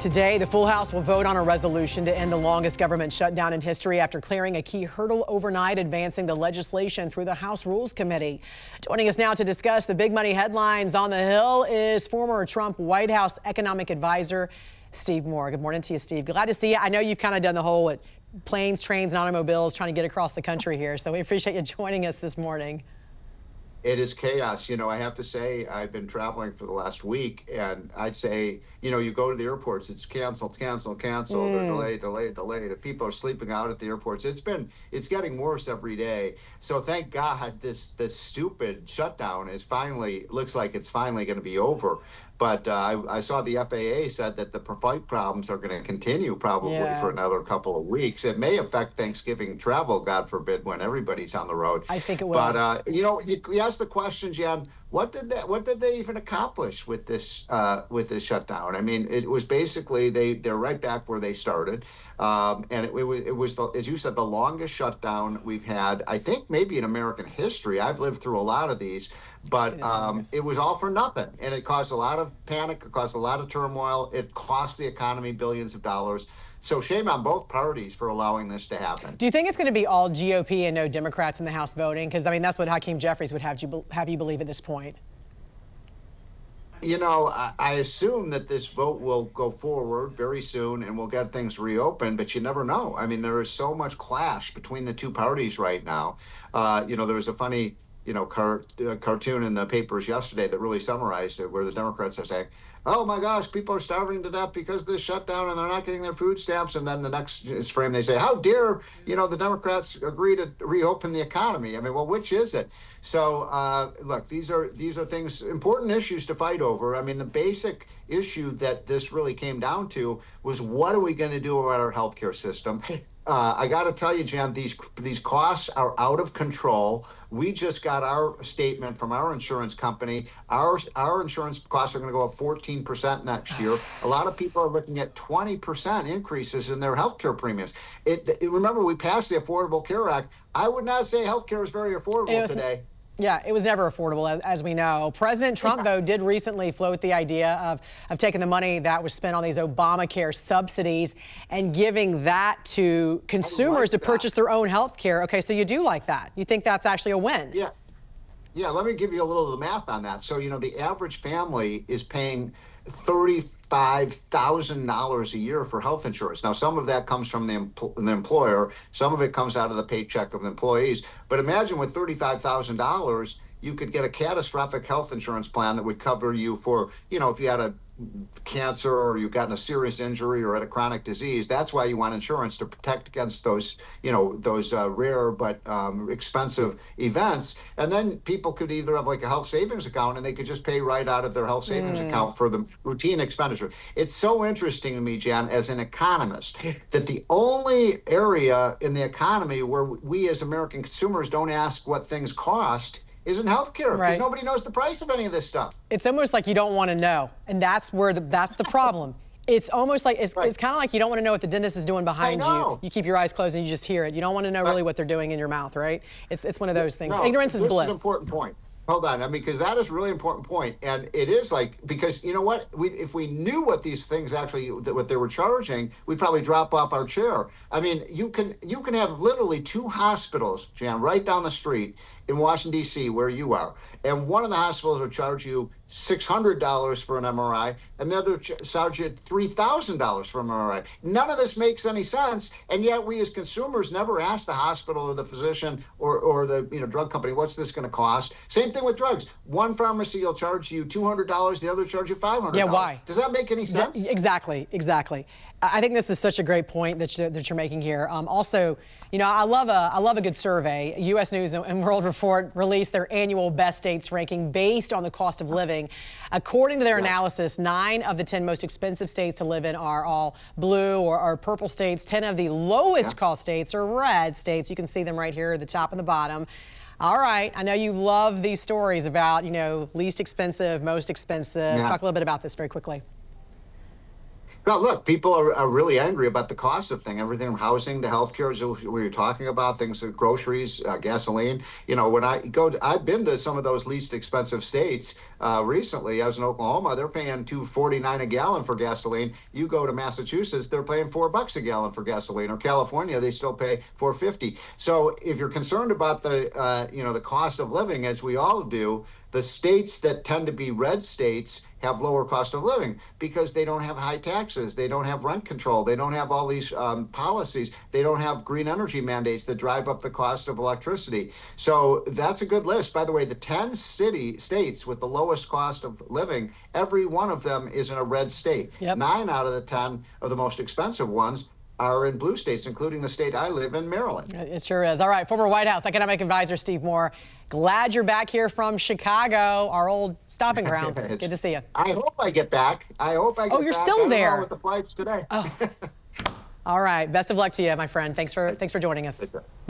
Today, the full House will vote on a resolution to end the longest government shutdown in history after clearing a key hurdle overnight, advancing the legislation through the House Rules Committee. Joining us now to discuss the big money headlines on the Hill is former Trump White House economic advisor Steve Moore. Good morning to you, Steve. Glad to see you. I know you've kind of done the whole planes, trains, and automobiles trying to get across the country here, so we appreciate you joining us this morning. It is chaos. You know, I have to say, I've been traveling for the last week, and I'd say, you know, you go to the airports, it's canceled, canceled, canceled, or delayed, delayed, delayed. The people are sleeping out at the airports. It's getting worse every day. So thank God this stupid shutdown looks like it's finally going to be over. But I saw the FAA said that the flight problems are going to continue probably for another couple of weeks. It may affect Thanksgiving travel, God forbid, when everybody's on the road. I think it will. But you know, you asked the question, Jan. What did they even accomplish with this shutdown? I mean, it was basically they're right back where they started, and it was as you said, the longest shutdown we've had, I think, maybe in American history. I've lived through a lot of these, but it was all for nothing, and it caused a lot of panic. It caused a lot of turmoil. It cost the economy billions of dollars. So shame on both parties for allowing this to happen. Do you think it's going to be all GOP and no Democrats in the House voting? Because, I mean, that's what Hakeem Jeffries would have you believe at this point. You know, I assume that this vote will go forward very soon and we'll get things reopened, but you never know. I mean, there is so much clash between the two parties right now. You know, there was a funny, you know, cartoon in the papers yesterday that really summarized it, where the Democrats are saying, oh my gosh, people are starving to death because of this shutdown and they're not getting their food stamps. And then the next frame, they say, how dare, you know, the Democrats agree to reopen the economy? I mean, well, which is it? So look, these are things, important issues to fight over. I mean, the basic issue that this really came down to was, what are we going to do about our healthcare system? I got to tell you, Jan, these costs are out of control. We just got our statement from our insurance company. Our insurance costs are going to go up 14% next year. A lot of people are looking at 20% increases in their healthcare premiums. Remember, we passed the Affordable Care Act. I would not say healthcare is very affordable today. Yeah, it was never affordable, as we know. President Trump, though, did recently float the idea of taking the money that was spent on these Obamacare subsidies and giving that to consumers to purchase their own health care. Okay, so you do like that. You think that's actually a win? Yeah. Yeah, let me give you a little of the math on that. So, you know, the average family is paying $35,000 a year for health insurance. Now, some of that comes from the employer. Some of it comes out of the paycheck of the employees. But imagine with $35,000, you could get a catastrophic health insurance plan that would cover you for, you know, if you had a cancer or you got in a serious injury or had a chronic disease. That's why you want insurance, to protect against those, you know, those rare but expensive events. And then people could either have like a health savings account, and they could just pay right out of their health savings account for the routine expenditure. It's so interesting to me, Jan, as an economist, that the only area in the economy where we as American consumers don't ask what things cost isn't healthcare, because nobody knows the price of any of this stuff. It's almost like you don't want to know, and that's the problem. It's almost like it's kind of like you don't want to know what the dentist is doing behind you. You keep your eyes closed and you just hear it. You don't want to know really what they're doing in your mouth, right? It's one of those things. No, Ignorance is bliss. This is an important point. Hold on, I mean, because that is a really important point, and it is like, because you know what, if we knew what these things actually, what they were charging, we'd probably drop off our chair. I mean, you can have literally two hospitals, Jan, right down the street in Washington, D.C., where you are, and one of the hospitals will charge you $600 for an MRI, and the other charge you $3,000 for an MRI. None of this makes any sense, and yet we as consumers never ask the hospital or the physician or the drug company, what's this going to cost? Same thing with drugs. One pharmacy will charge you $200, the other charge you $500. Yeah, why? Does that make any sense? Yeah, exactly. I think this is such a great point that you're making here. Also, you know, I love a good survey. U.S. News and World Report released their annual best states ranking based on the cost of living. According to their analysis, 9 of the 10 most expensive states to live in are all blue or purple states. 10 of the lowest cost states are red states. You can see them right here at the top and the bottom. All right, I know you love these stories about, you know, least expensive, most expensive. Talk a little bit about this very quickly. Well, look, people are really angry about the cost of things, everything from housing to healthcare, as we were talking about, things like groceries, gasoline. You know, when I've been to some of those least expensive states recently. I was in Oklahoma; they're paying $2.49 a gallon for gasoline. You go to Massachusetts, they're paying $4 a gallon for gasoline. Or California, they still pay $4.50. So, if you're concerned about the cost of living, as we all do, the states that tend to be red states have lower cost of living because they don't have high taxes, they don't have rent control, they don't have all these policies, they don't have green energy mandates that drive up the cost of electricity. So that's a good list. By the way, the 10 states with the lowest cost of living, every one of them is in a red state. Yep. 9 out of the 10 of the most expensive ones are in blue states, including the state I live in, Maryland. It sure is. All right, former White House economic advisor Steve Moore, glad you're back here from Chicago, our old stopping grounds. Good to see you. I hope I get back. I hope I get back. Oh, you're still there. I don't know with the flights today. Oh. All right. Best of luck to you, my friend. Thanks for joining us.